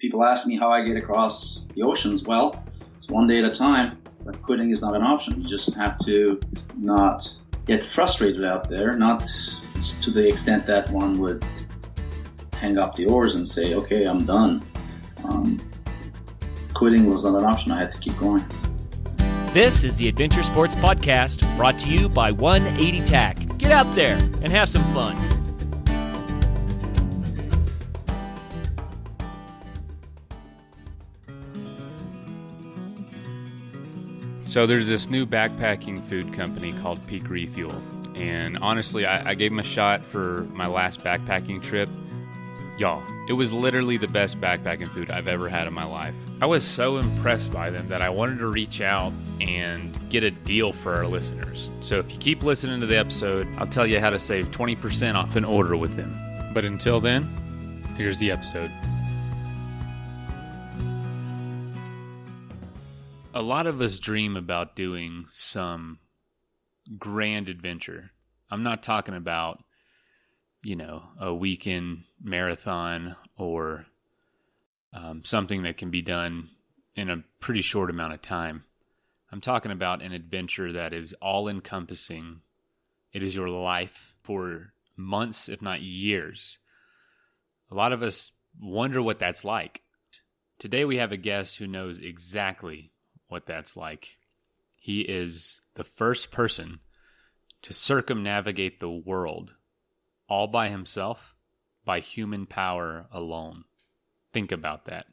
People ask me how I get across the oceans. Well, it's one day at a time, but quitting is not an option. You just have to not get frustrated out there, not to the extent that one would hang up the oars and say, okay, I'm done. Quitting was not an option. I had to keep going. This is the Adventure Sports Podcast, brought to you by 180 TAC. Get out there and have some fun. So there's this new backpacking food company called Refuel, and honestly, I gave them a shot for my last backpacking trip. Y'all, it was literally the best backpacking food I've ever had in my life. I was so impressed by them that I wanted to reach out and get a deal for our listeners. So if you keep listening to the episode, I'll tell you how to save 20% off an order with them. But until then, here's the episode. A lot of us dream about doing some grand adventure. I'm not talking about, a weekend marathon or something that can be done in a pretty short amount of time. I'm talking about an adventure that is all-encompassing. It is your life for months, if not years. A lot of us wonder what that's like. Today we have a guest who knows exactly what that's like. He is the first person to circumnavigate the world all by himself, by human power alone. Think about that.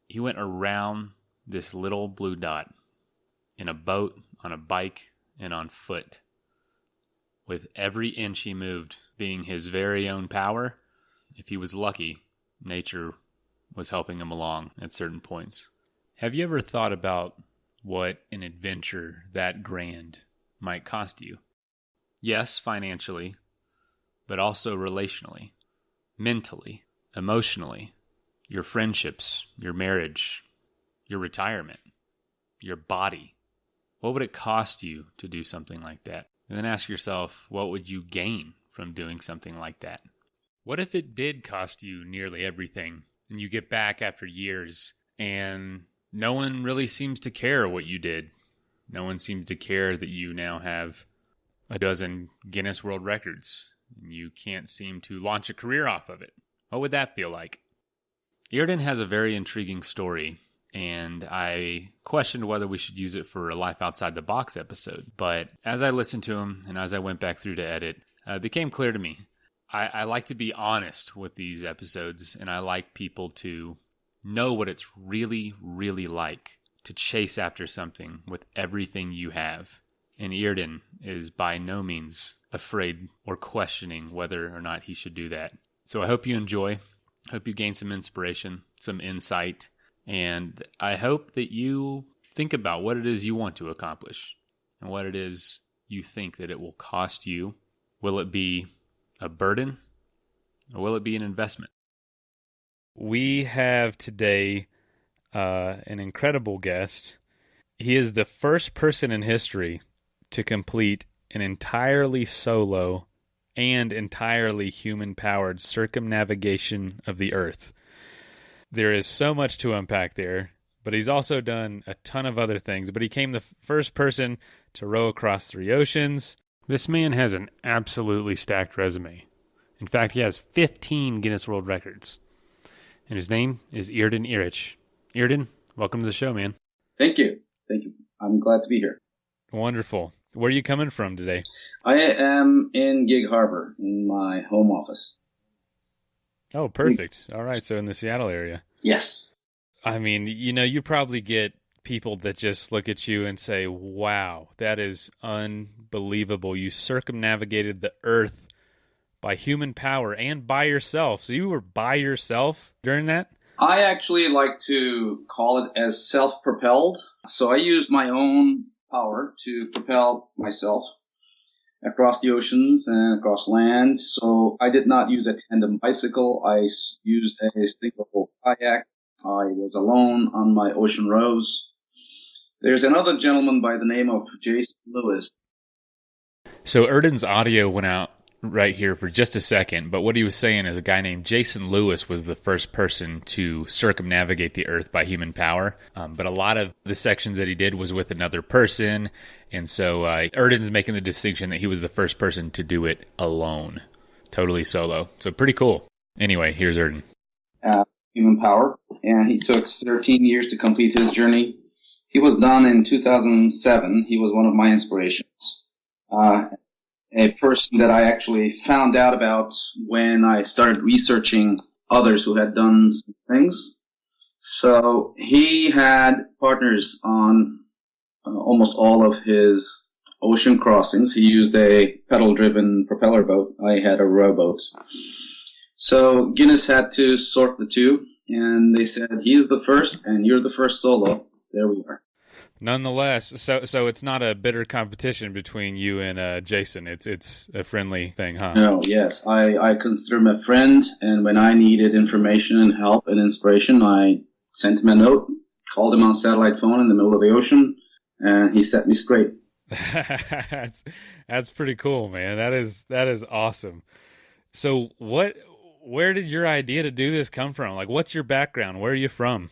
He went around this little blue dot in a boat, on a bike, and on foot, with every inch he moved being his very own power. If he was lucky, nature was helping him along at certain points. Have you ever thought about what an adventure that grand might cost you? Yes, financially, but also relationally, mentally, emotionally, your friendships, your marriage, your retirement, your body. What would it cost you to do something like that? And then ask yourself, what would you gain from doing something like that? What if it did cost you nearly everything, and you get back after years, and no one really seems to care what you did? No one seems to care that you now have a dozen Guinness World Records, and you can't seem to launch a career off of it. What would that feel like? Erden has a very intriguing story, and I questioned whether we should use it for a Life Outside the Box episode. But as I listened to him, and as I went back through to edit, it became clear to me. I like to be honest with these episodes, and I like people to know what it's really, really like to chase after something with everything you have. And Erden is by no means afraid or questioning whether or not he should do that. So I hope you enjoy. I hope you gain some inspiration, some insight, and I hope that you think about what it is you want to accomplish and what it is you think that it will cost you. Will it be a burden or will it be an investment? We have today an incredible guest. He is the first person in history to complete an entirely solo and entirely human-powered circumnavigation of the Earth. There is so much to unpack there, but he's also done a ton of other things. But he became the first person to row across 3 oceans. This man has an absolutely stacked resume. In fact, he has 15 Guinness World Records. And his name is Erden Eruc. Erden, welcome to the show, man. Thank you. I'm glad to be here. Wonderful. Where are you coming from today? I am in Gig Harbor, in my home office. Oh, perfect. All right, so in the Seattle area. Yes. I mean, you probably get people that just look at you and say, wow, that is unbelievable. You circumnavigated the Earth by human power and by yourself. So you were by yourself during that? I actually like to call it as self-propelled. So I used my own power to propel myself across the oceans and across land. So I did not use a tandem bicycle. I used a single kayak. I was alone on my ocean rows. There's another gentleman by the name of Jason Lewis. So Erden's audio went out right here for just a second, but what he was saying is a guy named Jason Lewis was the first person to circumnavigate the Earth by human power. But a lot of the sections that he did was with another person. And so Erden's making the distinction that he was the first person to do it alone, totally solo. So pretty cool. Anyway, here's Erden. Human power. And he took 13 years to complete his journey. He was done in 2007. He was one of my inspirations. A person that I actually found out about when I started researching others who had done some things. So he had partners on almost all of his ocean crossings. He used a pedal-driven propeller boat. I had a rowboat. So Guinness had to sort the two, and they said, he's the first, and you're the first solo. There we are. Nonetheless, so it's not a bitter competition between you and Jason. It's a friendly thing, huh? No, yes. I consider him a friend, and when I needed information and help and inspiration, I sent him a note, called him on satellite phone in the middle of the ocean, and he set me straight. That's pretty cool, man. That is awesome. So where did your idea to do this come from? Like, what's your background? Where are you from?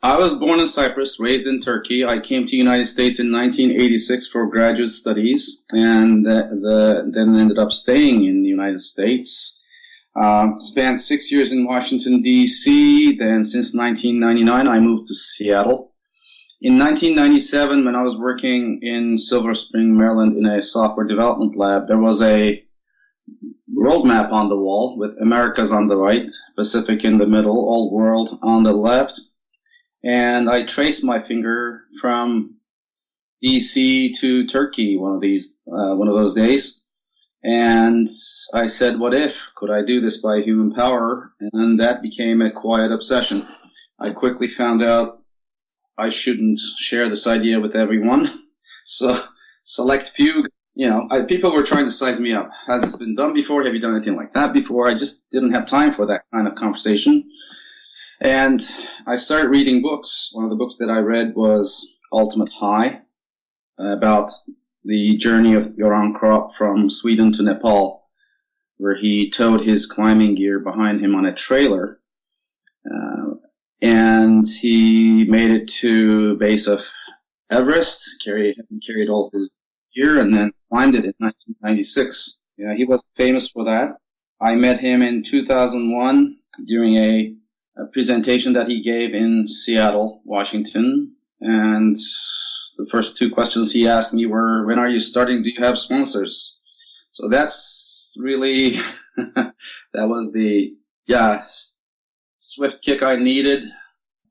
I was born in Cyprus, raised in Turkey. I came to the United States in 1986 for graduate studies, and then ended up staying in the United States. Spent 6 years in Washington, D.C. Then since 1999, I moved to Seattle. In 1997, when I was working in Silver Spring, Maryland, in a software development lab, there was a roadmap on the wall with Americas on the right, Pacific in the middle, Old World on the left. And I traced my finger from DC to Turkey one of those days. And I said, what if? Could I do this by human power? And that became a quiet obsession. I quickly found out I shouldn't share this idea with everyone. So select few, people were trying to size me up. Has this been done before? Have you done anything like that before? I just didn't have time for that kind of conversation. And I started reading books. One of the books that I read was Ultimate High, about the journey of Göran Kropp from Sweden to Nepal, where he towed his climbing gear behind him on a trailer. And he made it to base of Everest, carried all his gear, and then climbed it in 1996. Yeah, he was famous for that. I met him in 2001 during a presentation that he gave in Seattle, Washington. And the first two questions he asked me were, when are you starting? Do you have sponsors? So that's really, that was the, swift kick I needed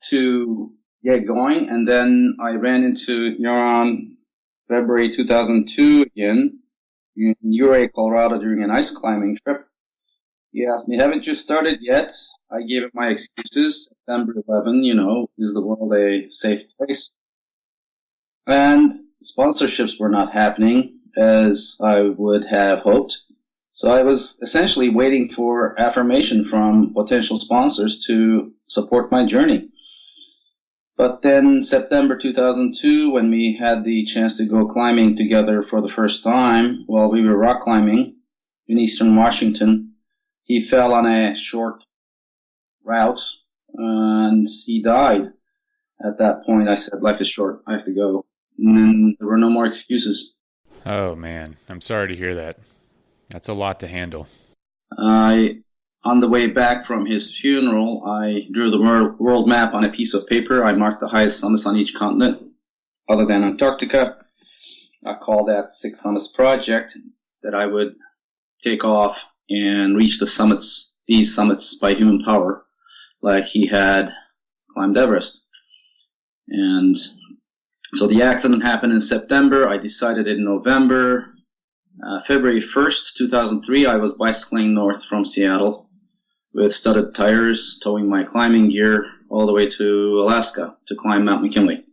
to get going. And then I ran into Göran February 2002 again in Ouray, Colorado during an ice climbing trip. He asked me, haven't you started yet? I gave him my excuses. September 11, is the world a safe place? And sponsorships were not happening as I would have hoped. So I was essentially waiting for affirmation from potential sponsors to support my journey. But then September 2002, when we had the chance to go climbing together for the first time while we were rock climbing in eastern Washington, he fell on a short route and he died. At that point, I said, life is short. I have to go. And then there were no more excuses. Oh, man. I'm sorry to hear that. That's a lot to handle. On the way back from his funeral, I drew the world map on a piece of paper. I marked the highest summits on each continent, other than Antarctica. I called that Six Summits Project, that I would take off and reach these summits by human power, like he had climbed Everest. And so the accident happened in September. I decided in November. February 1st, 2003, I was bicycling north from Seattle with studded tires, towing my climbing gear all the way to Alaska to climb Mount McKinley.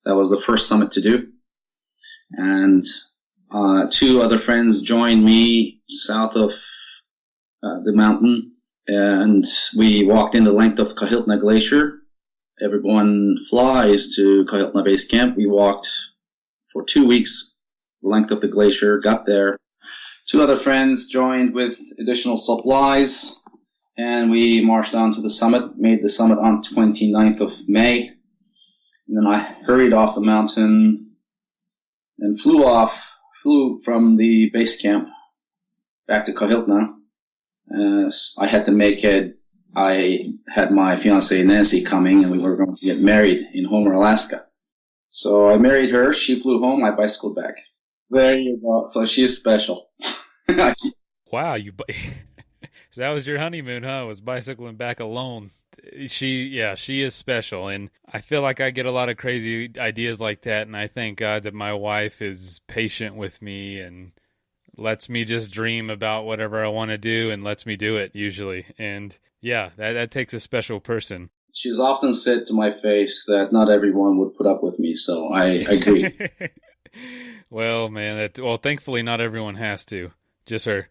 That was the first summit to do. And two other friends joined me south of the mountain, and we walked in the length of Kahiltna Glacier. Everyone flies to Kahiltna Base Camp. We walked for 2 weeks, the length of the glacier, got there, Two other friends joined with additional supplies, and we marched on to the summit, made the summit on 29th of May. And then I hurried off the mountain and flew from the base camp back to Kahiltna. I had my fiancée Nancy coming, and we were going to get married in Homer, Alaska. So I married her, she flew home, I bicycled back. There you go. So she's special. Wow, so that was your honeymoon, huh? Was bicycling back alone. She is special, and I feel like I get a lot of crazy ideas like that, and I thank God that my wife is patient with me and lets me just dream about whatever I want to do and lets me do it usually. And yeah, that takes a special person. She's often said to my face that not everyone would put up with me, so I agree. Well, man, thankfully not everyone has to, just her.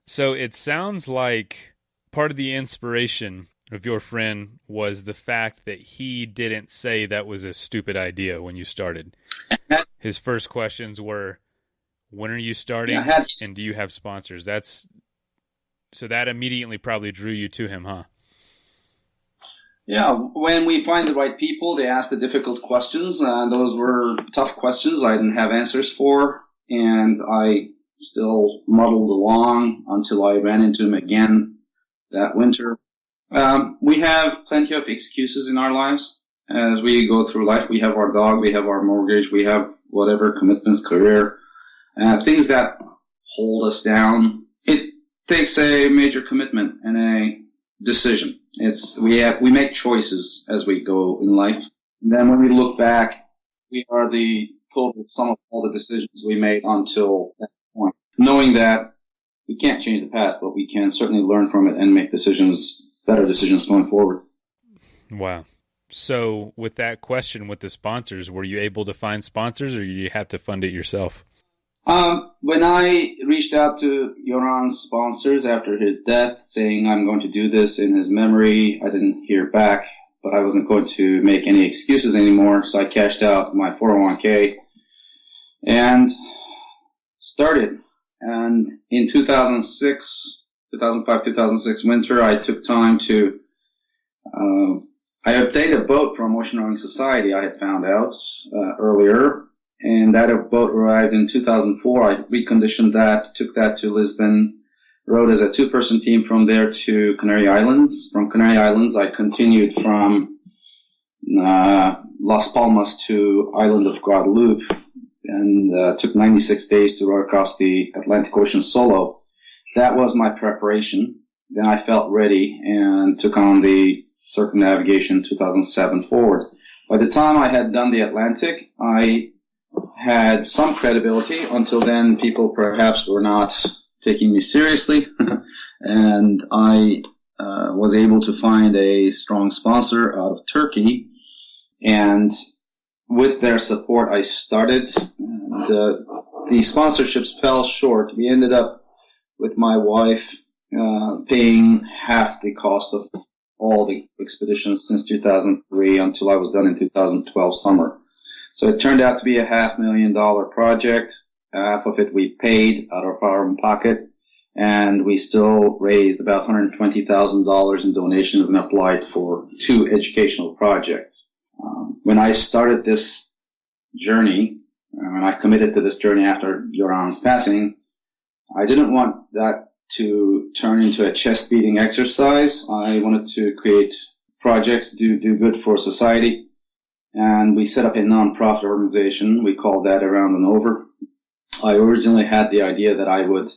So it sounds like part of the inspiration of your friend was the fact that he didn't say that was a stupid idea when you started. His first questions were, when are you starting, and do you have sponsors? So that immediately probably drew you to him, huh? Yeah, when we find the right people, they ask the difficult questions, and those were tough questions I didn't have answers for, and I still muddled along until I ran into him again that winter. We have plenty of excuses in our lives as we go through life. We have our dog, we have our mortgage, we have whatever commitments, career, things that hold us down. It takes a major commitment and a decision. We make choices as we go in life. And then when we look back, we are the total sum of all the decisions we made until that point. Knowing that we can't change the past, but we can certainly learn from it and make better decisions going forward. Wow. So with that question with the sponsors, were you able to find sponsors, or you have to fund it yourself? When I reached out to Yoran's sponsors after his death, saying I'm going to do this in his memory, I didn't hear back, but I wasn't going to make any excuses anymore, so I cashed out my 401k and started. And in 2005-2006 winter, I took time to I obtained a boat from Ocean Rowing Society, I had found out earlier. And that boat arrived in 2004. I reconditioned that, took that to Lisbon, rowed as a two-person team from there to Canary Islands. From Canary Islands, I continued from Las Palmas to island of Guadeloupe and took 96 days to row across the Atlantic Ocean solo. That was my preparation. Then I felt ready and took on the Circumnavigation 2007 forward. By the time I had done the Atlantic, I had some credibility. Until then, people perhaps were not taking me seriously, and I was able to find a strong sponsor out of Turkey, and with their support, I started. And, the sponsorships fell short. We ended up with my wife paying half the cost of all the expeditions since 2003 until I was done in 2012 summer. So it turned out to be a $500,000 project. Half of it we paid out of our own pocket, and we still raised about $120,000 in donations and applied for 2 educational projects. When I started this journey, when I committed to this journey after Yoran's passing, I didn't want that to turn into a chest-beating exercise. I wanted to create projects, do good for society. And we set up a non-profit organization. We called that Around and Over. I originally had the idea that I would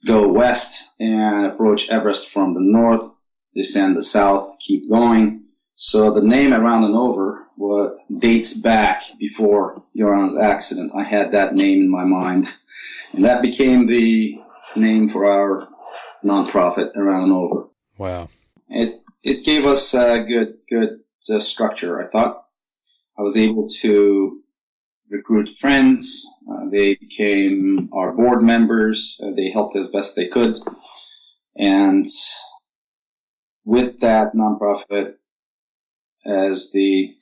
go west and approach Everest from the north, descend the south, keep going. So the name Around and Over dates back before Yoran's accident. I had that name in my mind. And that became the name for our non-profit, Around and Over. Wow. It gave us a good structure, I thought. I was able to recruit friends. They became our board members. They helped as best they could. And with that nonprofit, as the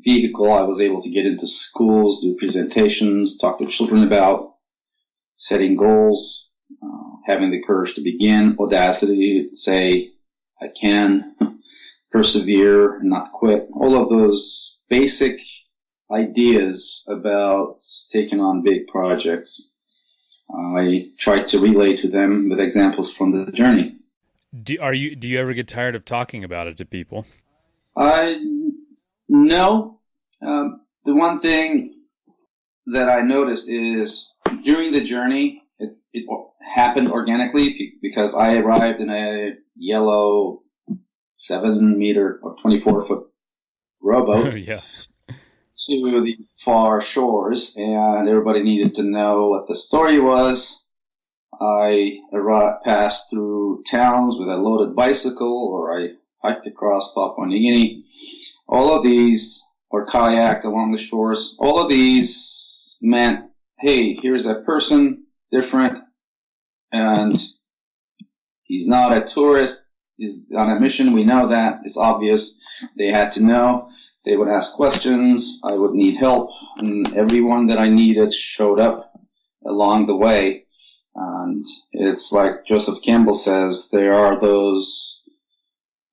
vehicle, I was able to get into schools, do presentations, talk to children about setting goals, having the courage to begin, audacity to say, I can, persevere and not quit. All of those basic ideas about taking on big projects, I tried to relay to them with examples from the journey. Do you ever get tired of talking about it to people? No. The one thing that I noticed is during the journey, it happened organically because I arrived in a yellow 7-meter or 24-foot rowboat Yeah. to the far shores, and everybody needed to know what the story was. I passed through towns with a loaded bicycle, or I hiked across Papua New Guinea. All of these, or kayaked along the shores, all of these meant, hey, here's a person, different, and he's not a tourist, he's on a mission, we know that, it's obvious. They had to know, they would ask questions, I would need help, and everyone that I needed showed up along the way. And it's like Joseph Campbell says, there are those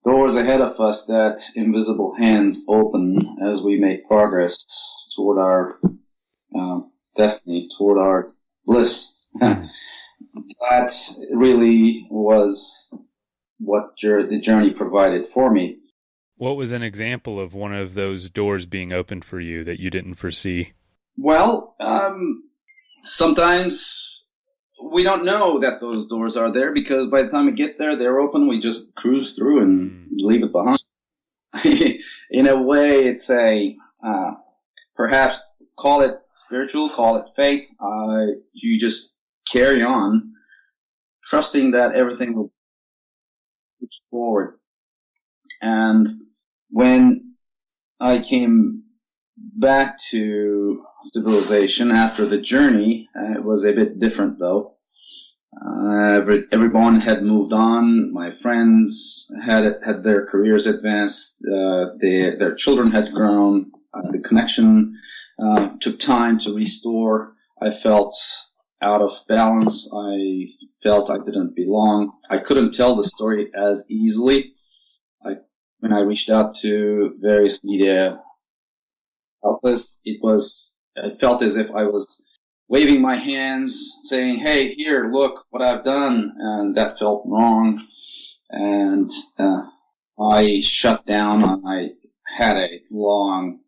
doors ahead of us that invisible hands open as we make progress toward our destiny, toward our bliss. That really was what the journey provided for me. What was an example of one of those doors being opened for you that you didn't foresee? Well, sometimes we don't know that those doors are there because by the time we get there, they're open. We just cruise through and leave it behind. In a way, it's perhaps call it spiritual, call it faith. You just carry on, trusting that everything will push forward. And when I came back to civilization after the journey, it was a bit different though. Everyone had moved on. My friends had their careers advanced. Their children had grown. The connection took time to restore. I felt out of balance. I felt I didn't belong. I couldn't tell the story as easily. When I reached out to various media outlets, I felt as if I was waving my hands, saying, hey, here, look what I've done. And that felt wrong. And I shut down. I had a long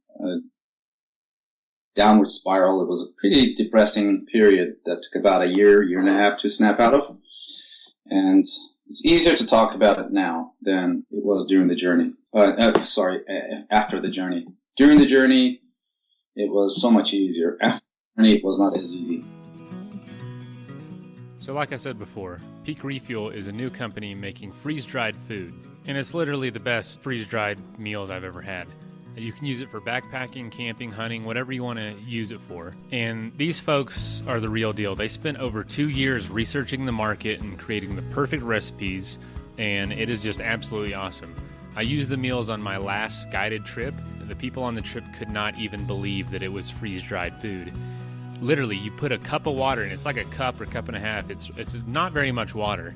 downward spiral. It was a pretty depressing period that took about a year and a half to snap out of. And it's easier to talk about it now than it was during the journey. After the journey. During the journey, it was so much easier. After the journey, it was not as easy. So like I said before, Peak Refuel is a new company making freeze-dried food. And it's literally the best freeze-dried meals I've ever had. You can use it for backpacking, camping, hunting, whatever you want to use it for. And these folks are the real deal. They spent over 2 years researching the market and creating the perfect recipes, and it is just absolutely awesome. I used the meals on my last guided trip. The people on the trip could not even believe that it was freeze-dried food. Literally, you put a cup of water in it. It's like a cup or cup and a half. It's not very much water.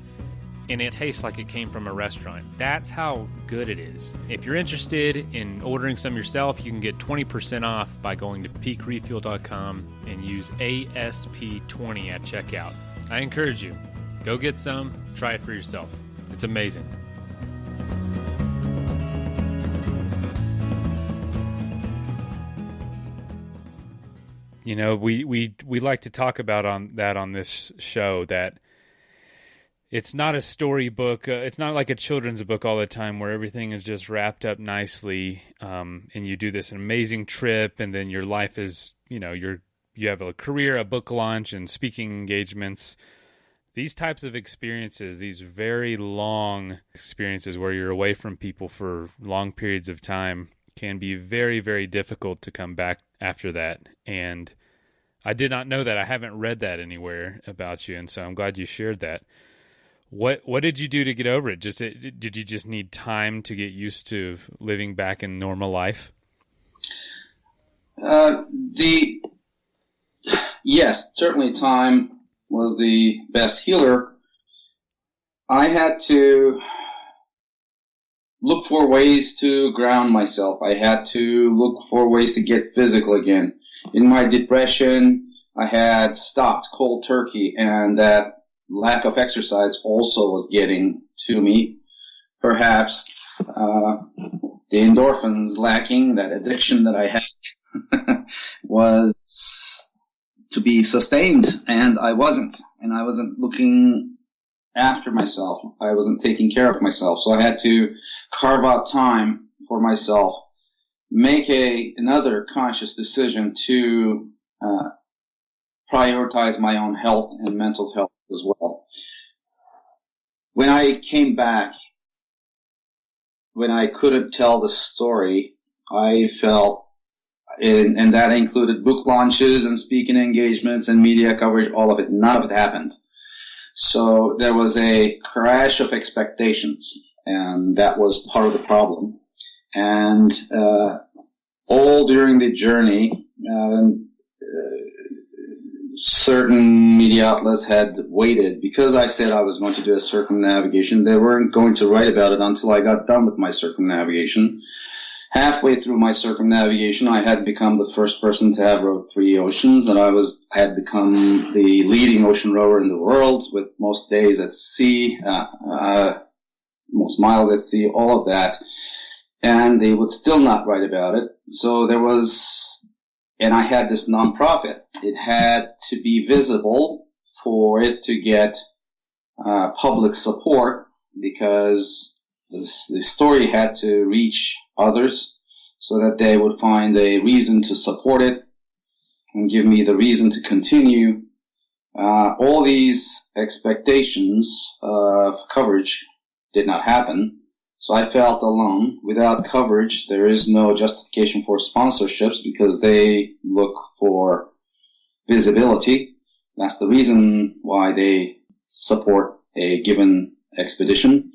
And it tastes like it came from a restaurant. That's how good it is. If you're interested in ordering some yourself, you can get 20% off by going to peakrefuel.com and use ASP20 at checkout. I encourage you, go get some, try it for yourself. It's amazing. You know, we like to talk about on this show that it's not a storybook. It's not like a children's book all the time where everything is just wrapped up nicely, and you do this amazing trip, and then your life is, you have a career, a book launch, and speaking engagements. These types of experiences, these very long experiences where you're away from people for long periods of time, can be very, very difficult to come back after that. And I did not know that. I haven't read that anywhere about you, and so I'm glad you shared that. What did you do to get over it? Did you just need time to get used to living back in normal life? Yes, certainly time was the best healer. I had to look for ways to ground myself. I had to look for ways to get physical again. In my depression, I had stopped cold turkey, and that lack of exercise also was getting to me. Perhaps the endorphins lacking, that addiction that I had was to be sustained, and I wasn't. And I wasn't looking after myself. I wasn't taking care of myself. So I had to carve out time for myself, make another conscious decision to prioritize my own health and mental health as well. When I came back, when I couldn't tell the story, I felt, and that included book launches and speaking engagements and media coverage, all of it, none of it happened. So there was a crash of expectations, and that was part of the problem. And all during the journey, certain media outlets had waited. Because I said I was going to do a circumnavigation, they weren't going to write about it until I got done with my circumnavigation. Halfway through my circumnavigation, I had become the first person to have rowed 3 oceans, and I had become the leading ocean rower in the world, with most days at sea, most miles at sea, all of that. And they would still not write about it. So and I had this nonprofit. It had to be visible for it to get public support, because the story had to reach others so that they would find a reason to support it and give me the reason to continue. All these expectations of coverage did not happen. So I felt alone. Without coverage, there is no justification for sponsorships, because they look for visibility. That's the reason why they support a given expedition.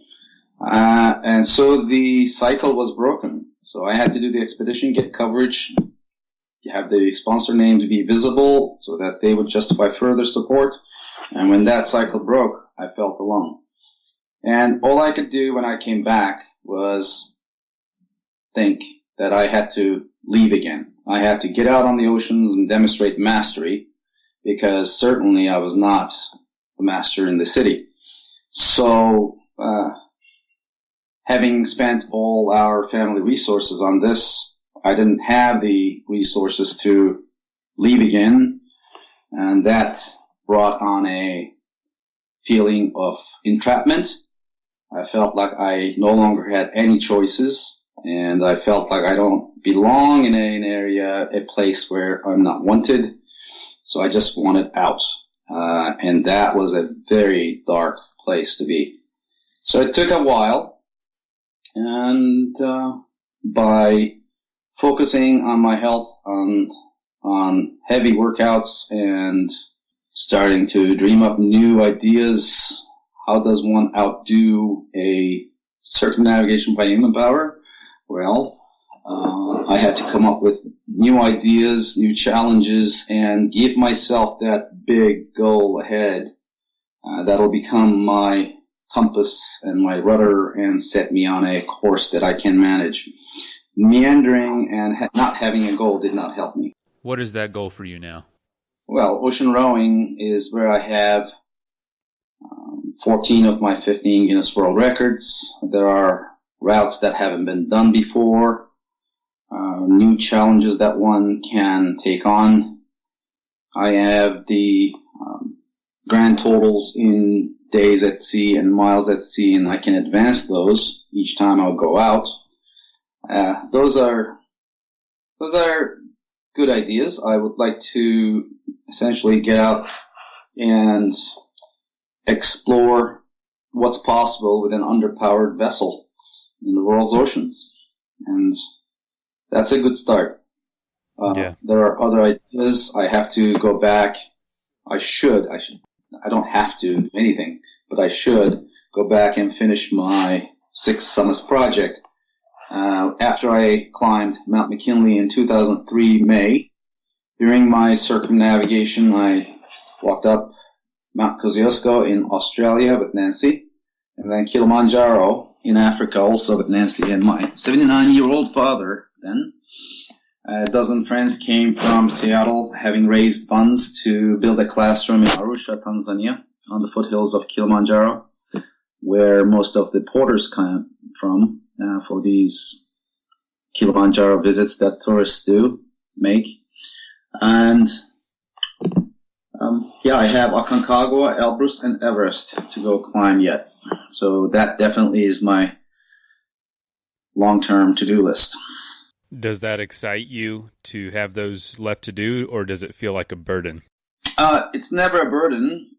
And so the cycle was broken. So I had to do the expedition, get coverage, you have the sponsor name to be visible so that they would justify further support. And when that cycle broke, I felt alone. And all I could do when I came back was think that I had to leave again. I had to get out on the oceans and demonstrate mastery, because certainly I was not the master in the city. So, having spent all our family resources on this, I didn't have the resources to leave again, and that brought on a feeling of entrapment. I felt like I no longer had any choices, and I felt like I don't belong in an area, a place where I'm not wanted. So I just wanted out, and that was a very dark place to be. So it took a while, and by focusing on my health, on heavy workouts, and starting to dream up new ideas, how does one outdo a circumnavigation by human power? Well, I had to come up with new ideas, new challenges, and give myself that big goal ahead that'll become my compass and my rudder and set me on a course that I can manage. Meandering and not having a goal did not help me. What is that goal for you now? Well, ocean rowing is where I have 14 of my 15 Guinness World Records. There are routes that haven't been done before, new challenges that one can take on. I have the grand totals in days at sea and miles at sea, and I can advance those each time I'll go out. Those are good ideas. I would like to essentially get out and explore what's possible with an underpowered vessel in the world's oceans. And that's a good start. There are other ideas. I have to go back. I don't have to do anything. but I should go back and finish my 6 Summits project. After I climbed Mount McKinley in 2003 May, during my circumnavigation, I walked up Mount Kosciuszko in Australia with Nancy, and then Kilimanjaro in Africa also with Nancy and my 79-year-old father then. A dozen friends came from Seattle, having raised funds to build a classroom in Arusha, Tanzania, on the foothills of Kilimanjaro, where most of the porters come from for these Kilimanjaro visits that tourists do make. And I have Aconcagua, Elbrus, and Everest to go climb yet. So that definitely is my long-term to-do list. Does that excite you to have those left to do, or does it feel like a burden? It's never a burden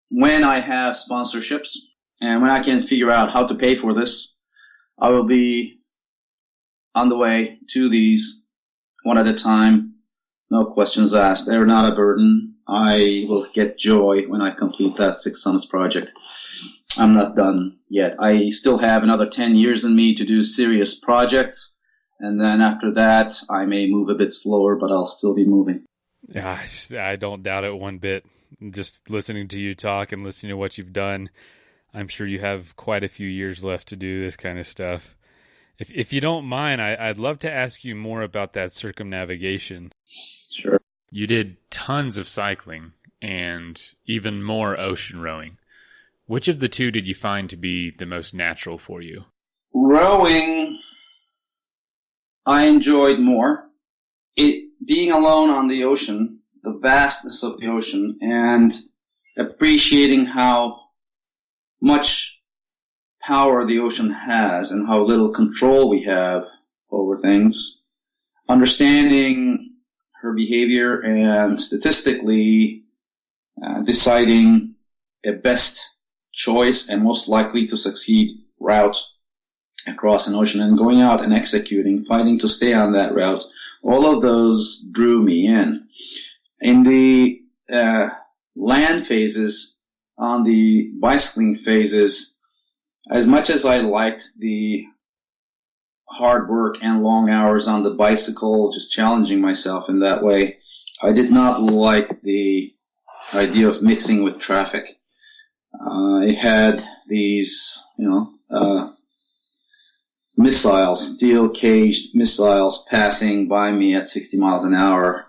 when I have sponsorships and when I can figure out how to pay for this. I will be on the way to these one at a time, no questions asked. They're not a burden. I will get joy when I complete that 6 Summits project. I'm not done yet. I still have another 10 years in me to do serious projects, and then after that, I may move a bit slower, but I'll still be moving. Yeah, I don't doubt it one bit. Just listening to you talk and listening to what you've done, I'm sure you have quite a few years left to do this kind of stuff. If you don't mind, I'd love to ask you more about that circumnavigation. Sure. You did tons of cycling and even more ocean rowing. Which of the two did you find to be the most natural for you? Rowing, I enjoyed more. Being alone on the ocean, the vastness of the ocean, and appreciating how much power the ocean has and how little control we have over things. Understanding her behavior and statistically deciding a best choice and most likely to succeed route across an ocean, and going out and executing, fighting to stay on that route. All of those drew me in. In the land phases, on the bicycling phases, as much as I liked the hard work and long hours on the bicycle, just challenging myself in that way, I did not like the idea of mixing with traffic. I had these, missiles, steel-caged missiles passing by me at 60 miles an hour,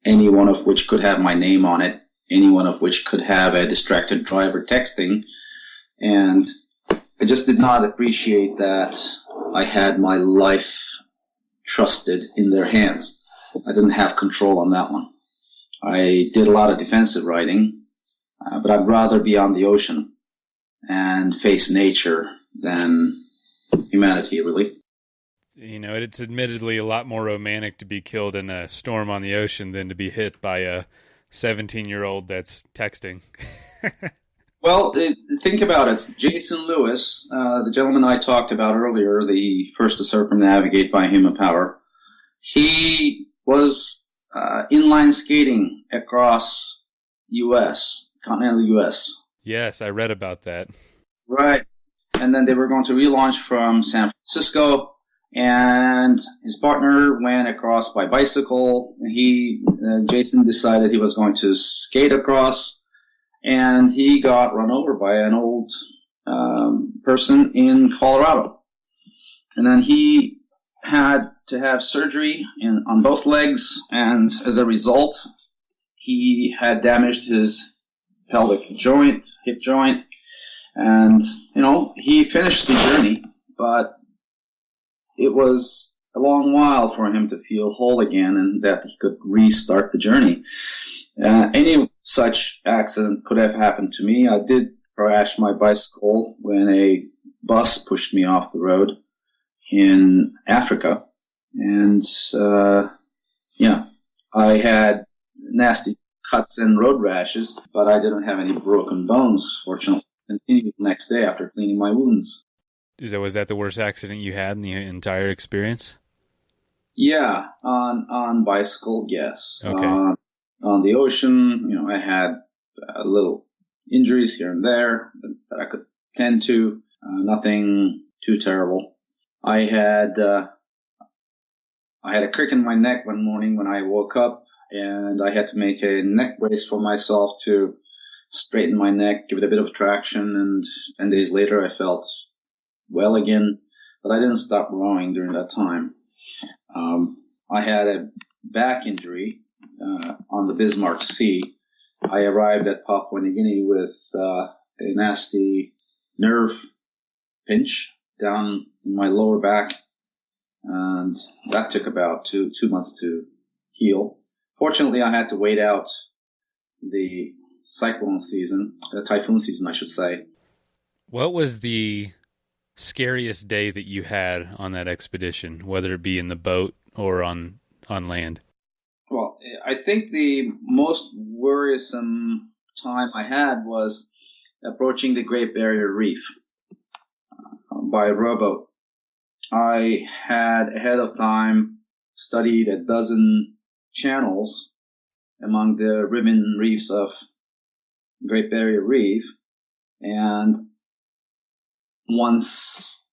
any one of which could have my name on it, any one of which could have a distracted driver texting, and I just did not appreciate that I had my life trusted in their hands. I didn't have control on that one. I did a lot of defensive riding, but I'd rather be on the ocean and face nature than humanity, really. You know, it's admittedly a lot more romantic to be killed in a storm on the ocean than to be hit by a 17-year-old that's texting. Well, think about it. Jason Lewis, the gentleman I talked about earlier, the first to circumnavigate by human power, he was inline skating across continental U.S. Yes, I read about that. Right. And then they were going to relaunch from San Francisco, and his partner went across by bicycle. Jason decided he was going to skate across, and he got run over by an old person in Colorado. And then he had to have surgery on both legs, and as a result, he had damaged his pelvic joint, hip joint, and, he finished the journey, but it was a long while for him to feel whole again and that he could restart the journey. Any such accident could have happened to me. I did crash my bicycle when a bus pushed me off the road in Africa. And, I had nasty cuts and road rashes, but I didn't have any broken bones, fortunately. I continued the next day after cleaning my wounds. Was that the worst accident you had in the entire experience? Yeah, on bicycle, yes. Okay. On the ocean, I had a little injuries here and there that I could tend to. Nothing too terrible. I had a crick in my neck one morning when I woke up, and I had to make a neck brace for myself to straighten my neck, give it a bit of traction, and 10 days later I felt well again, but I didn't stop rowing during that time. I had a back injury on the Bismarck Sea. I arrived at Papua New Guinea with a nasty nerve pinch down in my lower back, and that took about two months to heal. Fortunately, I had to wait out the typhoon season, I should say. What was the scariest day that you had on that expedition, whether it be in the boat or on land? Well, I think the most worrisome time I had was approaching the Great Barrier Reef by rowboat. I had ahead of time studied a dozen channels among the ribbon reefs of Great Barrier Reef, and once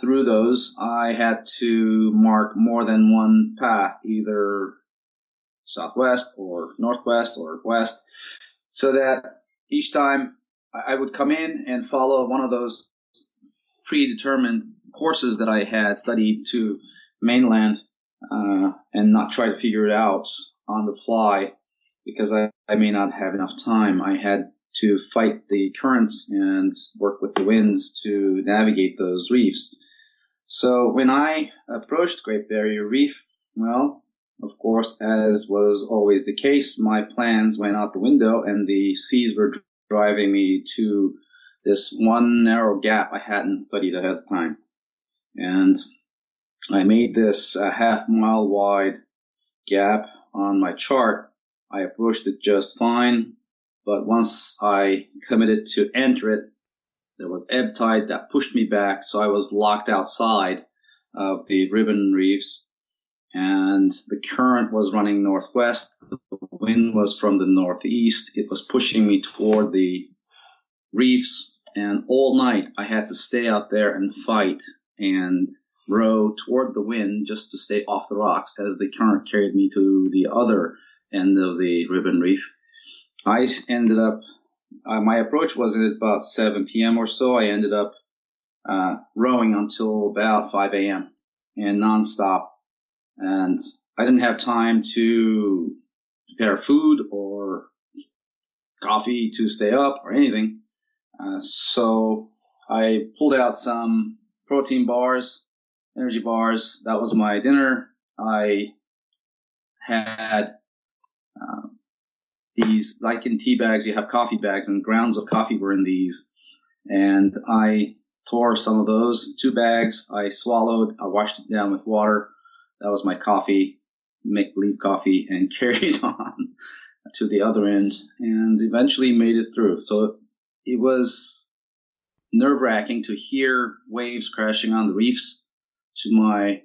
through those, I had to mark more than one path, either southwest or northwest or west, so that each time I would come in and follow one of those predetermined courses that I had studied to mainland, and not try to figure it out on the fly, because I may not have enough time. I had to fight the currents and work with the winds to navigate those reefs. So when I approached Great Barrier Reef, well, of course, as was always the case, my plans went out the window, and the seas were driving me to this one narrow gap I hadn't studied ahead of time. And I made this half-mile wide gap on my chart. I approached it just fine, but once I committed to enter it, there was ebb tide that pushed me back, so I was locked outside of the ribbon reefs, and the current was running northwest. The wind was from the northeast. It was pushing me toward the reefs, and all night I had to stay out there and fight and row toward the wind just to stay off the rocks as the current carried me to the other end of the ribbon reef. I ended up, my approach was at about 7 p.m. or so. I ended up rowing until about 5 a.m. and nonstop. And I didn't have time to prepare food or coffee to stay up or anything. So I pulled out some protein bars, energy bars. That was my dinner. I had these, like in tea bags, you have coffee bags, and grounds of coffee were in these. And I tore some of those, 2 bags. I swallowed, I washed it down with water. That was my coffee, make-believe coffee, and carried on to the other end, and eventually made it through. So it was nerve-wracking to hear waves crashing on the reefs to my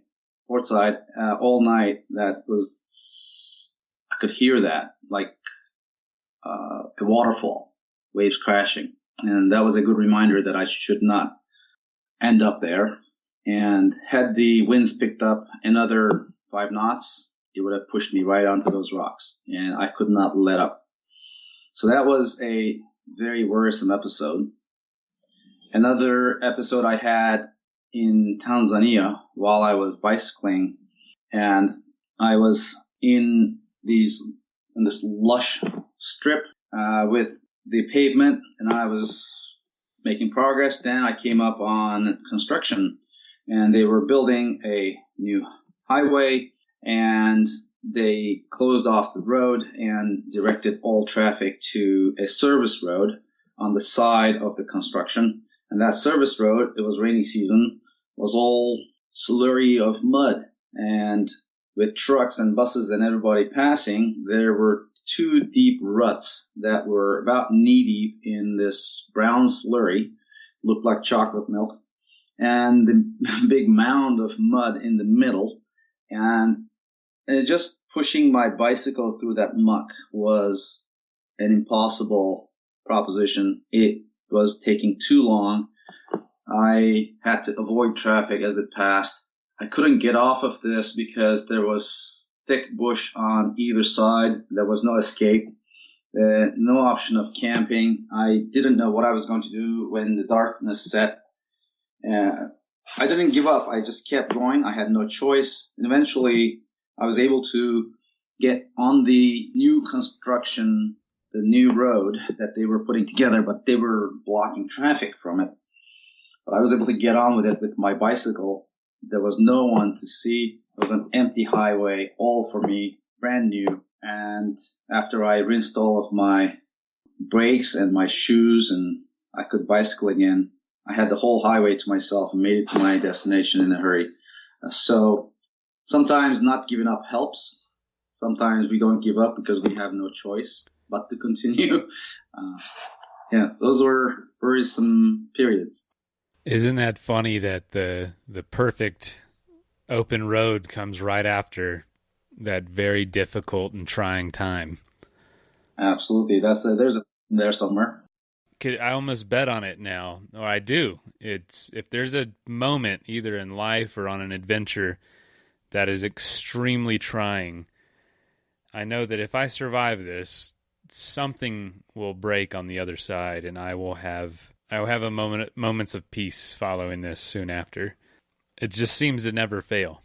port side all night. That was, I could hear that, like a waterfall, waves crashing. And that was a good reminder that I should not end up there. And had the winds picked up another 5 knots, it would have pushed me right onto those rocks, and I could not let up. So that was a very worrisome episode. Another episode I had in Tanzania while I was bicycling, and I was in this lush strip with the pavement, and I was making progress. Then I came up on construction, and they were building a new highway, and they closed off the road and directed all traffic to a service road on the side of the construction. And that service road, it was rainy season, was all slurry of mud. And with trucks and buses and everybody passing, there were 2 deep ruts that were about knee deep in this brown slurry, looked like chocolate milk, and the big mound of mud in the middle. And just pushing my bicycle through that muck was an impossible proposition. It was taking too long. I had to avoid traffic as it passed. I couldn't get off of this because there was thick bush on either side. There was no escape. No option of camping. I didn't know what I was going to do when the darkness set. I didn't give up. I just kept going. I had no choice. And eventually, I was able to get on the new construction, the new road that they were putting together, but they were blocking traffic from it. But I was able to get on with it with my bicycle. There was no one to see. It was an empty highway, all for me, brand new. And after I rinsed all of my brakes and my shoes and I could bicycle again, I had the whole highway to myself and made it to my destination in a hurry. So sometimes not giving up helps. Sometimes we don't give up because we have no choice but to continue. Those were worrisome periods. Isn't that funny that the perfect open road comes right after that very difficult and trying time? Absolutely. There's a there somewhere. I almost bet on it now, or I do. It's if there's a moment either in life or on an adventure that is extremely trying, I know that if I survive this, something will break on the other side, and I will have moments of peace following this soon after. It just seems to never fail.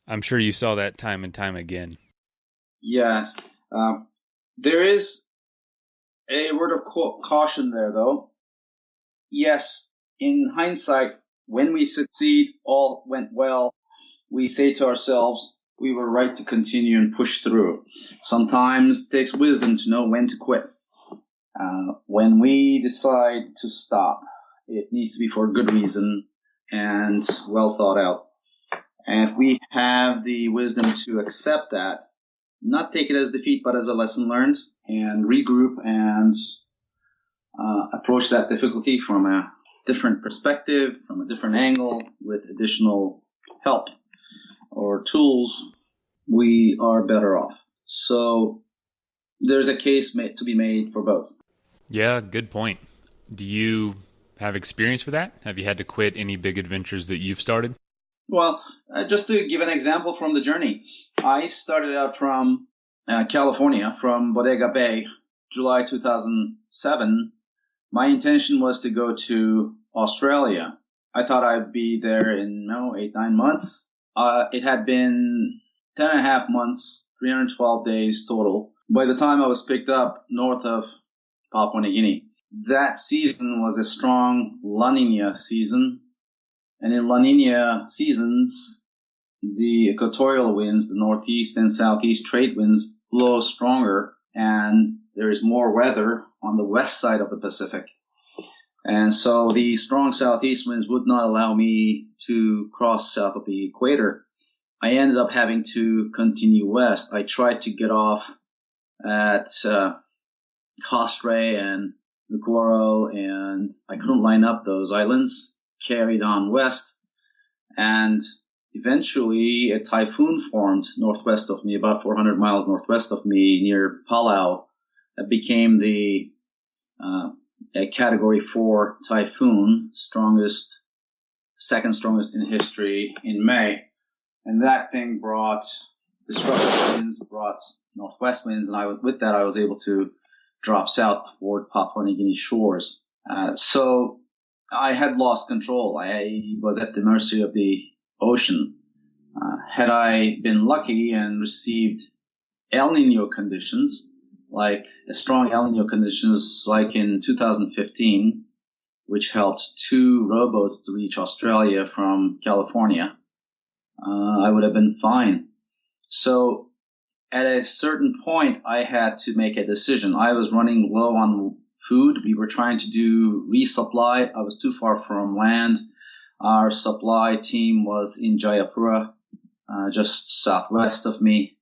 I'm sure you saw that time and time again. Yes. There is a word of caution there, though. Yes, in hindsight, when we succeed, all went well, we say to ourselves, we were right to continue and push through. Sometimes it takes wisdom to know when to quit. When we decide to stop, it needs to be for a good reason and well thought out. And if we have the wisdom to accept that, not take it as defeat, but as a lesson learned, and regroup and approach that difficulty from a different perspective, from a different angle, with additional help or tools, we are better off. So there's a case to be made for both. Yeah, good point. Do you have experience with that? Have you had to quit any big adventures that you've started? Well, just to give an example from the journey, I started out from California, from Bodega Bay, July 2007. My intention was to go to Australia. I thought I'd be there in 8-9 months. It had been 10.5 months, 312 days total. By the time I was picked up north of Papua New Guinea, that season was a strong La Nina season. And in La Nina seasons, the equatorial winds, the northeast and southeast trade winds, blow stronger, and there is more weather on the west side of the Pacific. And so the strong southeast winds would not allow me to cross south of the equator. I ended up having to continue west. I tried to get off at Costre and Nucoro, and I couldn't line up those islands. Carried on west, and eventually a typhoon formed northwest of me, about 400 miles northwest of me, near Palau. It became a Category 4 typhoon, second strongest in history, in May. And that thing brought disruptive winds, brought northwest winds, and with that I was able to drop south toward Papua New Guinea shores. So I had lost control. I was at the mercy of the ocean. Had I been lucky and received El Nino conditions, like strong El Nino conditions like in 2015, which helped 2 rowboats to reach Australia from California, I would have been fine. So at a certain point, I had to make a decision. I was running low on food. We were trying to do resupply. I was too far from land. Our supply team was in Jayapura, just southwest of me.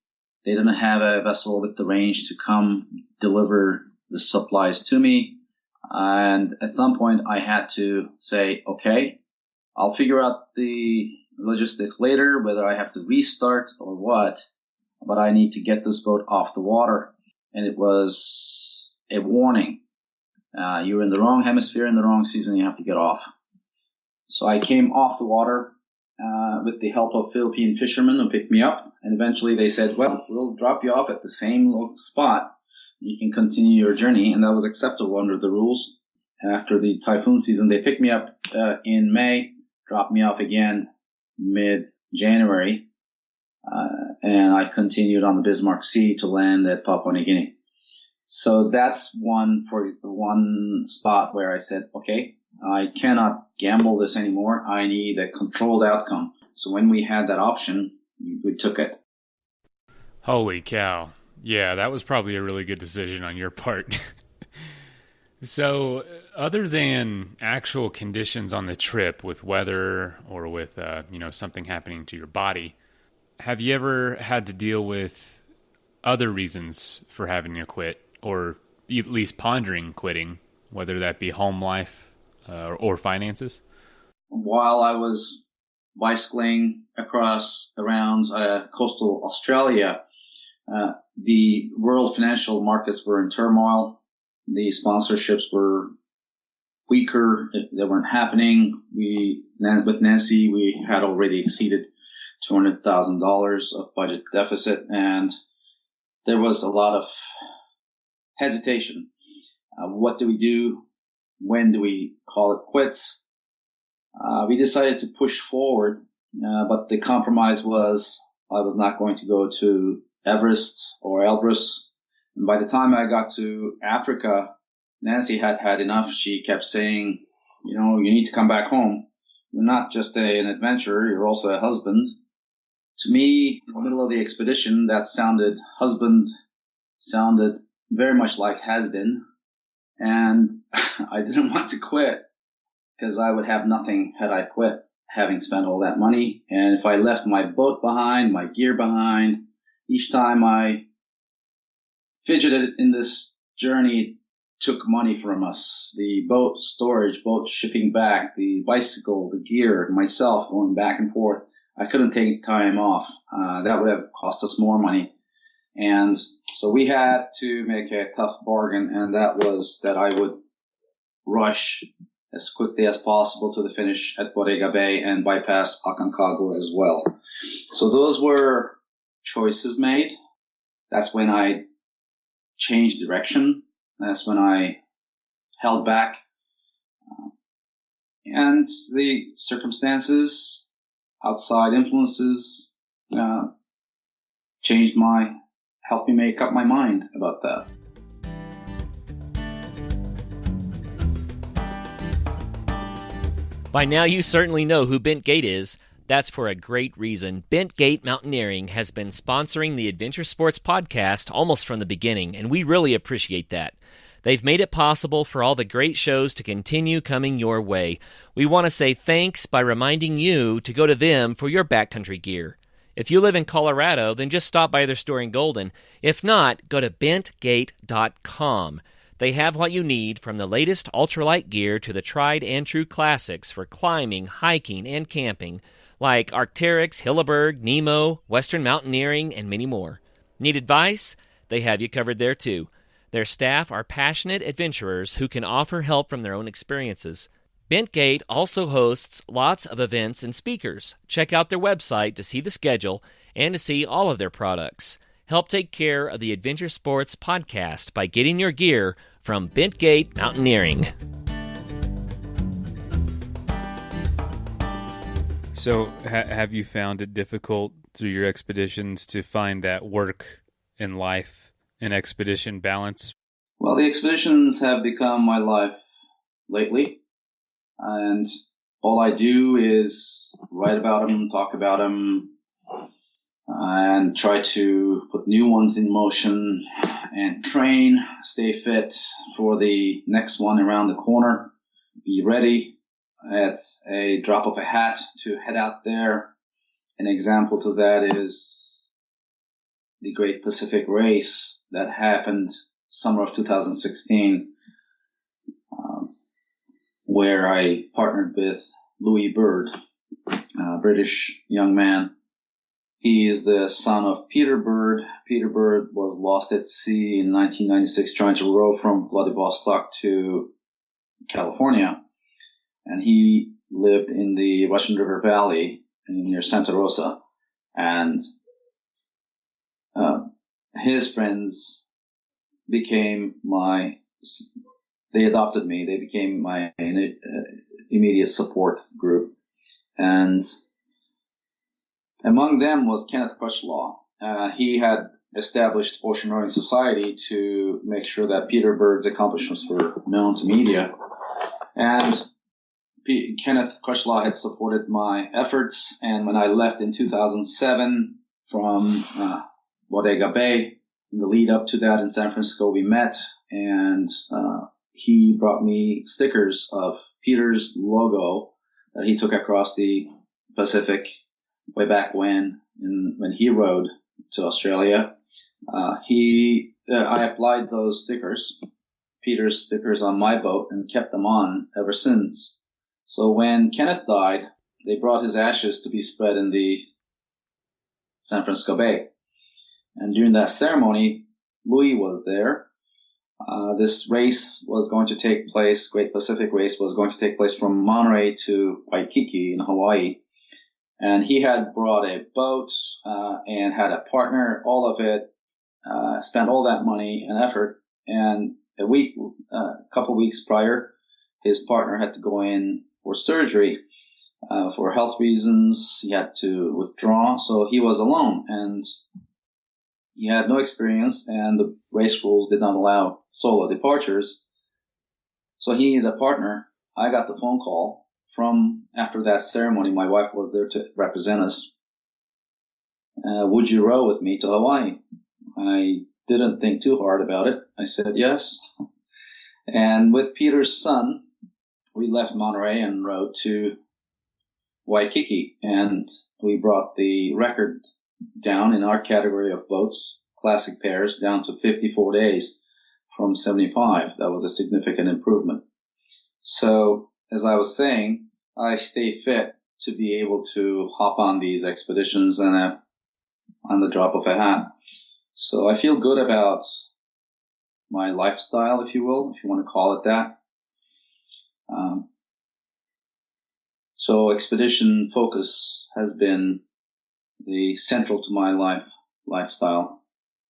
They didn't have a vessel with the range to come deliver the supplies to me. And at some point I had to say, okay, I'll figure out the logistics later, whether I have to restart or what, but I need to get this boat off the water. And it was a warning. You're in the wrong hemisphere in the wrong season. You have to get off. So I came off the water with the help of Philippine fishermen who picked me up. And eventually they said, well, we'll drop you off at the same spot. You can continue your journey. And that was acceptable under the rules. After the typhoon season, they picked me up in May, dropped me off again mid-January. And I continued on the Bismarck Sea to land at Papua New Guinea. So that's one spot where I said, okay, I cannot gamble this anymore. I need a controlled outcome. So when we had that option, we took it. Holy cow. Yeah, that was probably a really good decision on your part. So other than actual conditions on the trip with weather or with, something happening to your body, have you ever had to deal with other reasons for having to quit, or at least pondering quitting, whether that be home life or finances? While I was bicycling around coastal Australia, the world financial markets were in turmoil. The sponsorships were weaker. They weren't happening. With Nancy, we had already exceeded $200,000 of budget deficit, and there was a lot of hesitation. What do we do? When do we call it quits? We decided to push forward, but the compromise was I was not going to go to Everest or Elbrus. And by the time I got to Africa, Nancy had enough. She kept saying, you need to come back home. You're not just an adventurer, you're also a husband. To me, in the middle of the expedition, husband sounded very much like has been. And I didn't want to quit because I would have nothing had I quit, having spent all that money. And if I left my boat behind, my gear behind, each time I fidgeted in this journey, it took money from us. The boat storage, boat shipping back, the bicycle, the gear, myself going back and forth. I couldn't take time off. That would have cost us more money. And so we had to make a tough bargain, and that was that I would rush as quickly as possible to the finish at Bodega Bay and bypass Aconcagua as well. So those were choices made. That's when I changed direction. That's when I held back. And the circumstances, outside influences, helped me make up my mind about that. By now you certainly know who Bent Gate is. That's for a great reason. Bent Gate Mountaineering has been sponsoring the Adventure Sports Podcast almost from the beginning, and we really appreciate that. They've made it possible for all the great shows to continue coming your way. We want to say thanks by reminding you to go to them for your backcountry gear. If you live in Colorado, then just stop by their store in Golden. If not, go to bentgate.com. They have what you need, from the latest ultralight gear to the tried and true classics for climbing, hiking, and camping, like Arc'teryx, Hilleberg, Nemo, Western Mountaineering, and many more. Need advice? They have you covered there too. Their staff are passionate adventurers who can offer help from their own experiences. Bentgate also hosts lots of events and speakers. Check out their website to see the schedule and to see all of their products. Help take care of the Adventure Sports Podcast by getting your gear from Bentgate Mountaineering. So have you found it difficult through your expeditions to find that work and life and expedition balance? Well, the expeditions have become my life lately. And all I do is write about them, talk about them, and try to put new ones in motion and train, stay fit for the next one around the corner, be ready at a drop of a hat to head out there. An example to that is the Great Pacific Race that happened summer of 2016, where I partnered with Louis Bird, a British young man, He is the son of Peter Bird. Peter Bird was lost at sea in 1996 trying to row from Vladivostok to California. And he lived in the Russian River Valley near Santa Rosa. And his friends became they adopted me. They became my immediate support group. And among them was Kenneth Crutchlaw. He had established Ocean Rowing Society to make sure that Peter Bird's accomplishments were known to media. And Kenneth Crutchlaw had supported my efforts. And when I left in 2007 from Bodega Bay, in the lead up to that in San Francisco, we met, and he brought me stickers of Peter's logo that he took across the Pacific way back when he rowed to Australia. I applied those stickers, Peter's stickers, on my boat and kept them on ever since. So when Kenneth died, they brought his ashes to be spread in the San Francisco Bay. And during that ceremony, Louis was there. This race was going to take place, Great Pacific Race was going to take place from Monterey to Waikiki in Hawaii. And he had brought a boat and had a partner, all of it, spent all that money and effort. And a couple weeks prior, his partner had to go in for surgery for health reasons. He had to withdraw, so he was alone. And he had no experience, and the race rules did not allow solo departures. So he needed a partner. I got the phone call from after that ceremony. My wife was there to represent us. Would you row with me to Hawaii? I didn't think too hard about it. I said yes. And with Peter's son, we left Monterey and rowed to Waikiki, and we brought the record down in our category of boats, classic pairs, down to 54 days from 75. That was a significant improvement. So, as I was saying, I stay fit to be able to hop on these expeditions on the drop of a hat. So I feel good about my lifestyle, if you will, if you want to call it that. So expedition focus has been the central to my lifestyle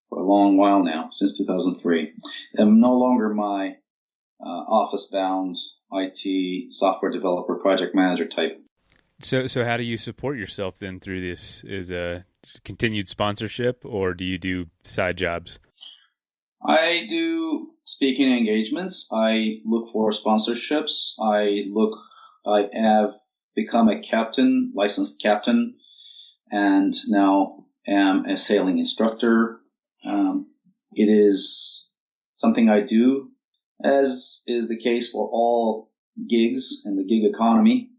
for a long while now, since 2003. I'm no longer my office-bound IT software developer, project manager type. So how do you support yourself then through this? Is a continued sponsorship, or do you do side jobs? I do speaking engagements. I look for sponsorships. I have become a captain, licensed captain, and now am a sailing instructor. It is something I do, as is the case for all gigs in the gig economy.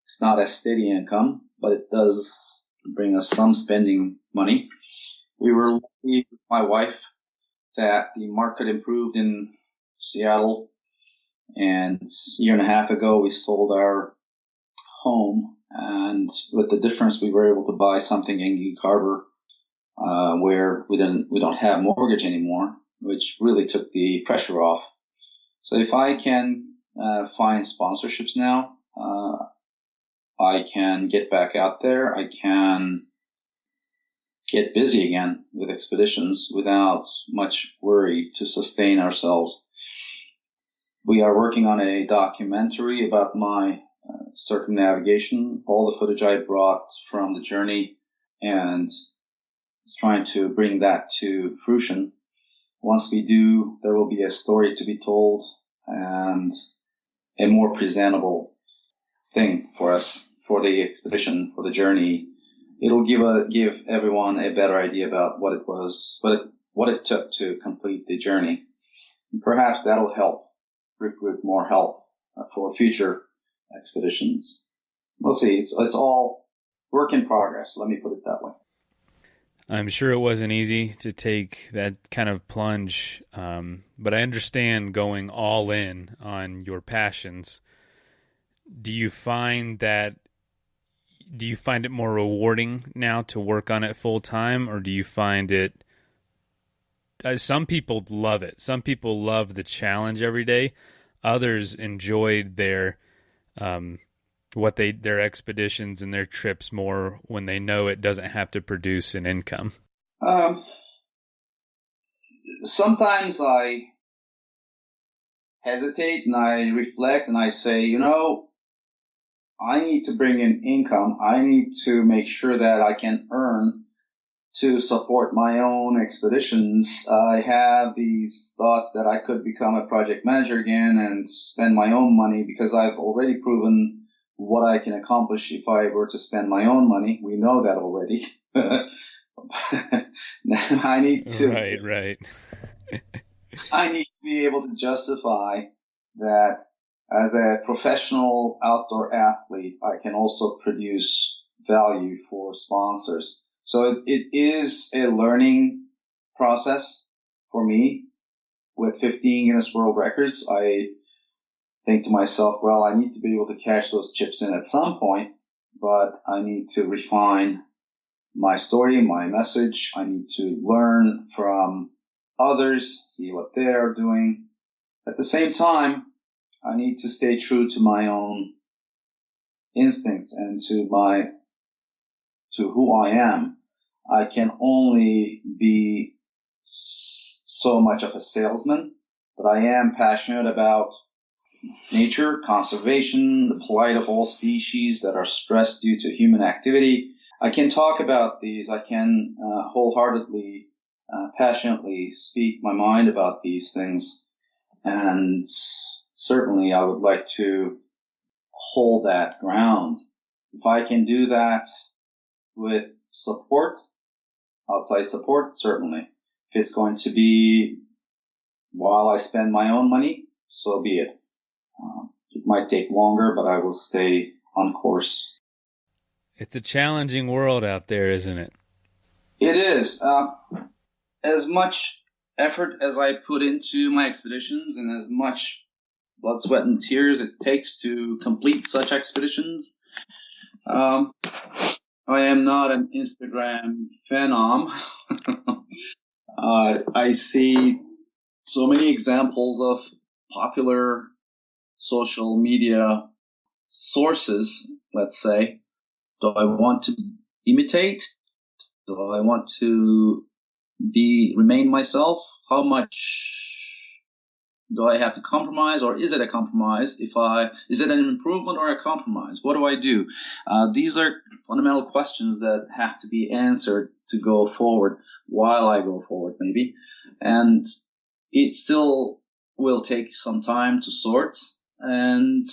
It's not a steady income, but it does bring us some spending money. We were lucky with my wife that the market improved in Seattle, and a year and a half ago we sold our home, and with the difference we were able to buy something in Gig Harbor where we don't have mortgage anymore, which really took the pressure off. So if I can find sponsorships now, I can get back out there. I can get busy again with expeditions without much worry to sustain ourselves. We are working on a documentary about my circumnavigation, all the footage I brought from the journey, and it's trying to bring that to fruition. Once we do, there will be a story to be told and a more presentable thing for us, for the expedition, for the journey. It'll give everyone a better idea about what it was, what it took to complete the journey. And perhaps that'll help recruit more help for future expeditions. We'll see. It's all work in progress. Let me put it that way. I'm sure it wasn't easy to take that kind of plunge, but I understand going all in on your passions. Do you find that do you find it more rewarding now to work on it full time, or do you find it? Some people love it. Some people love the challenge every day. Others enjoyed their their expeditions and their trips more when they know it doesn't have to produce an income. Sometimes I hesitate and I reflect and I say, I need to bring in income. I need to make sure that I can earn to support my own expeditions. I have these thoughts that I could become a project manager again and spend my own money, because I've already proven what I can accomplish if I were to spend my own money. We know that already. I need to. Right. I need to be able to justify that as a professional outdoor athlete, I can also produce value for sponsors. So it is a learning process for me. With 15 Guinness World Records, I think to myself, well, I need to be able to cash those chips in at some point, but I need to refine my story, my message. I need to learn from others, see what they're doing. At the same time, I need to stay true to my own instincts and to who I am. I can only be so much of a salesman, but I am passionate about nature, conservation, the plight of all species that are stressed due to human activity. I can talk about these. I can wholeheartedly, passionately speak my mind about these things. And certainly I would like to hold that ground. If I can do that with support, outside support, certainly. If it's going to be while I spend my own money, so be it. It might take longer, but I will stay on course. It's a challenging world out there, isn't it? It is. As much effort as I put into my expeditions and as much blood, sweat, and tears it takes to complete such expeditions, I am not an Instagram phenom. I see so many examples of popular social media sources, let's say. Do I want to imitate? Do I want to remain myself? How much do I have to compromise, or is it a compromise? Is it an improvement or a compromise? What do I do? These are fundamental questions that have to be answered to go forward, while I go forward, maybe. And it still will take some time to sort, and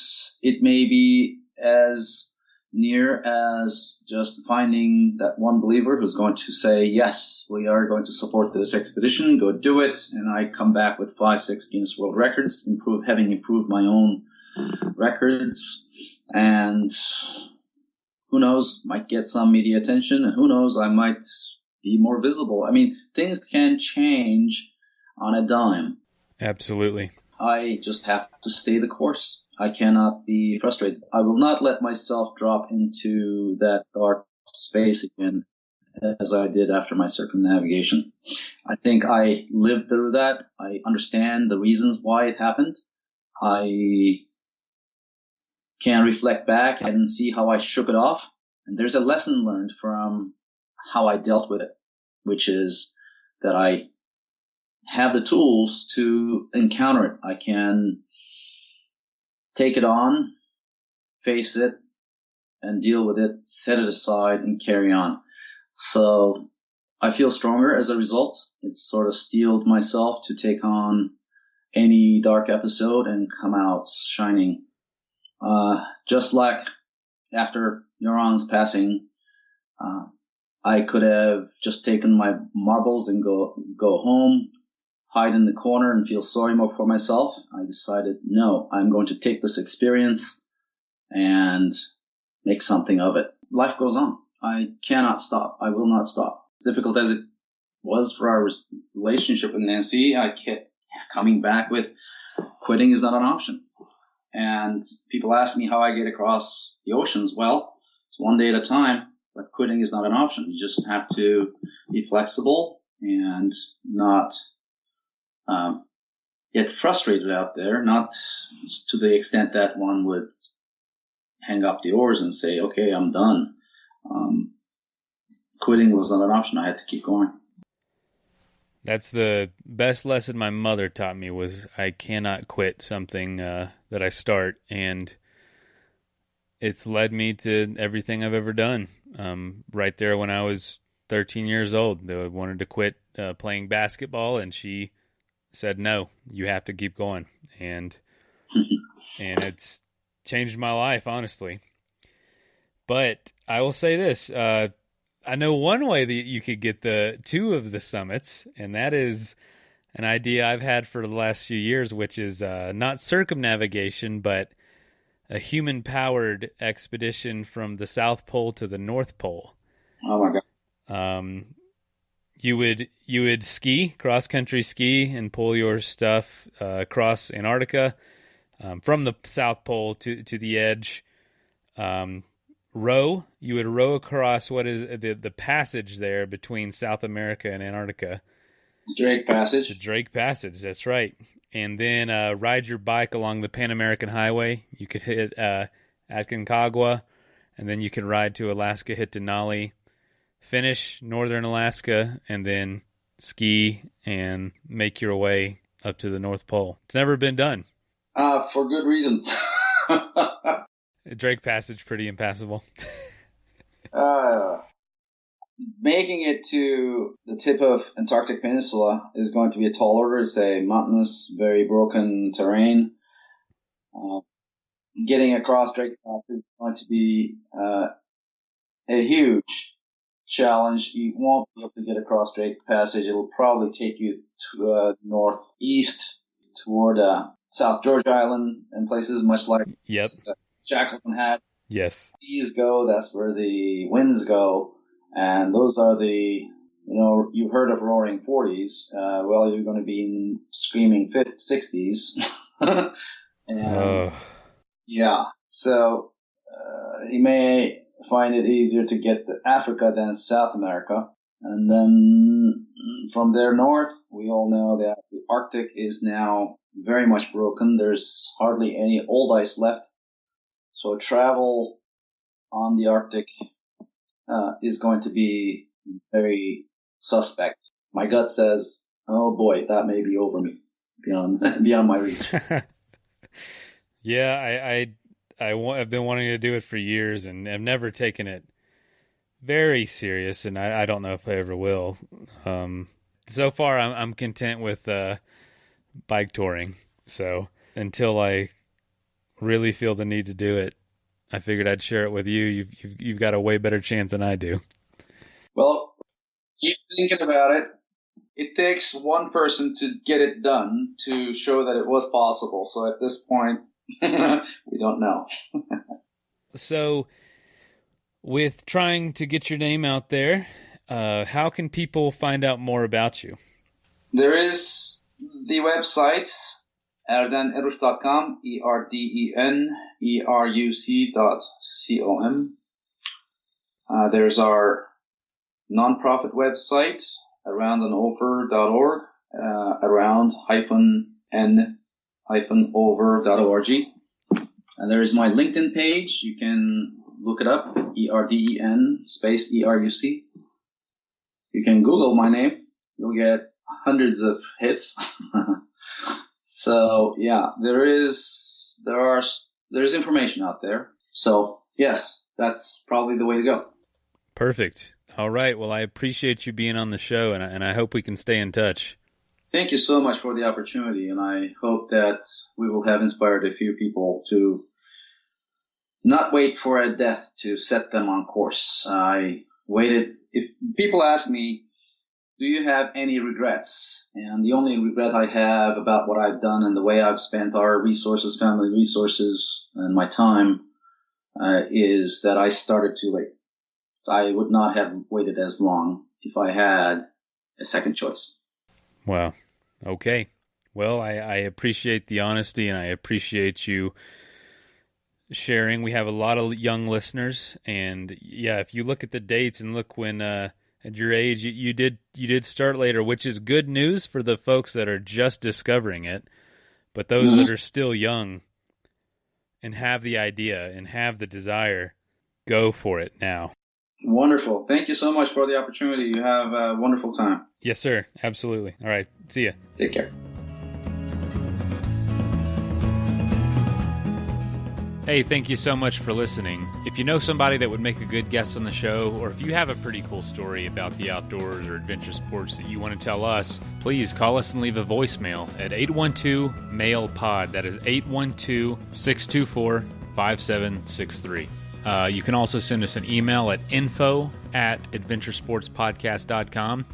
it may be as near as just finding that one believer who's going to say, yes, we are going to support this expedition, go do it, and I come back with 5-6 Guinness World Records, having improved my own records, and who knows, might get some media attention, and who knows, I might be more visible. I mean, things can change on a dime. Absolutely. I just have to stay the course. I cannot be frustrated. I will not let myself drop into that dark space again as I did after my circumnavigation. I think I lived through that. I understand the reasons why it happened. I can reflect back and see how I shook it off. And there's a lesson learned from how I dealt with it, which is that I have the tools to encounter it. I can take it on, face it, and deal with it, set it aside, and carry on. So I feel stronger as a result. It's sort of steeled myself to take on any dark episode and come out shining. Just like after Yoran's passing, I could have just taken my marbles and go home, hide in the corner and feel sorry more for myself. I decided, no, I'm going to take this experience and make something of it. Life goes on. I cannot stop. I will not stop. As difficult as it was for our relationship with Nancy, I kept coming back with quitting is not an option. And people ask me how I get across the oceans. Well, it's one day at a time, but quitting is not an option. You just have to be flexible and not get frustrated out there, not to the extent that one would hang up the oars and say, okay, I'm done. Quitting was not an option. I had to keep going. That's the best lesson my mother taught me, was I cannot quit something that I start, and it's led me to everything I've ever done. Right there when I was 13 years old, I wanted to quit playing basketball, and she said, no, you have to keep going. And it's changed my life, honestly. But I will say this, I know one way that you could get the 2 of the summits, and that is an idea I've had for the last few years, which is not circumnavigation, but a human-powered expedition from the South Pole to the North Pole. Oh my God! You would ski, cross-country ski, and pull your stuff across Antarctica from the South Pole to the edge. You would row across what is the passage there between South America and Antarctica. Drake Passage. The Drake Passage, that's right. And then ride your bike along the Pan American Highway. You could hit Aconcagua, and then you could ride to Alaska, hit Denali, finish northern Alaska, and then ski and make your way up to the North Pole. It's never been done. For good reason. Drake Passage, pretty impassable. Making it to the tip of Antarctic Peninsula is going to be a tall order. It's a mountainous, very broken terrain. Getting across Drake Passage is going to be a huge challenge. You won't be able to get across Drake Passage. It'll probably take you to northeast toward South George Island and places much like Shackleton had. Yes. Seas go, that's where the winds go. And those are the, you've heard of roaring 40s. Well, you're going to be in screaming 60s. And yeah, so you may find it easier to get to Africa than South America. And then from there north, we all know that the Arctic is now very much broken. There's hardly any old ice left. So travel on the Arctic is going to be very suspect. My gut says, oh boy, that may be over me, beyond my reach. Yeah, I've been wanting to do it for years, and I've never taken it very serious, and I don't know if I ever will. So far, I'm content with bike touring. So until I really feel the need to do it, I figured I'd share it with you. You've got a way better chance than I do. Well, keep thinking about it. It takes one person to get it done to show that it was possible. So at this point, we don't know. So with trying to get your name out there, how can people find out more about you? There is the website, erdeneruc.com, ERDENERUC.com. There's our nonprofit website, aroundanover.org, around-n-over.org. And there's my LinkedIn page. You can look it up, ERDEN space ERUC. You can Google my name. You'll get hundreds of hits. So yeah, there's information out there. So yes, that's probably the way to go. Perfect. All right. Well, I appreciate you being on the show, and I hope we can stay in touch. Thank you so much for the opportunity, and I hope that we will have inspired a few people to not wait for a death to set them on course. I waited. If people ask me, do you have any regrets? And the only regret I have about what I've done and the way I've spent our resources, family resources, and my time is that I started too late. So I would not have waited as long if I had a second choice. Wow. Okay. Well, I appreciate the honesty, and I appreciate you sharing. We have a lot of young listeners, and yeah, if you look at the dates and look when at your age you did start later, which is good news for the folks that are just discovering it, but those that are still young and have the idea and have the desire, go for it now. Wonderful. Thank you so much for the opportunity. You have a wonderful time. Yes, sir. Absolutely. All right. See ya. Take care. Hey, thank you so much for listening. If you know somebody that would make a good guest on the show, or if you have a pretty cool story about the outdoors or adventure sports that you want to tell us, please call us and leave a voicemail at 812-MAIL-POD. That is 812-624-5763. You can also send us an email at info@adventuresportspodcast.com.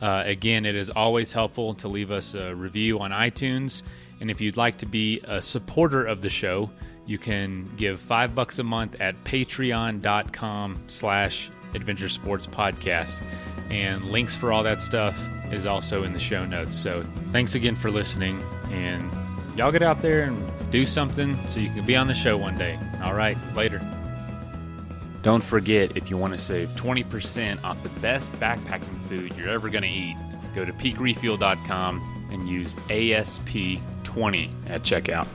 Again, it is always helpful to leave us a review on iTunes. And if you'd like to be a supporter of the show, you can give $5 a month at patreon.com/adventuresportspodcast. And links for all that stuff is also in the show notes. So thanks again for listening. And y'all get out there and do something so you can be on the show one day. All right, later. Don't forget, if you want to save 20% off the best backpacking food you're ever going to eat, go to peakrefuel.com and use ASP20 at checkout.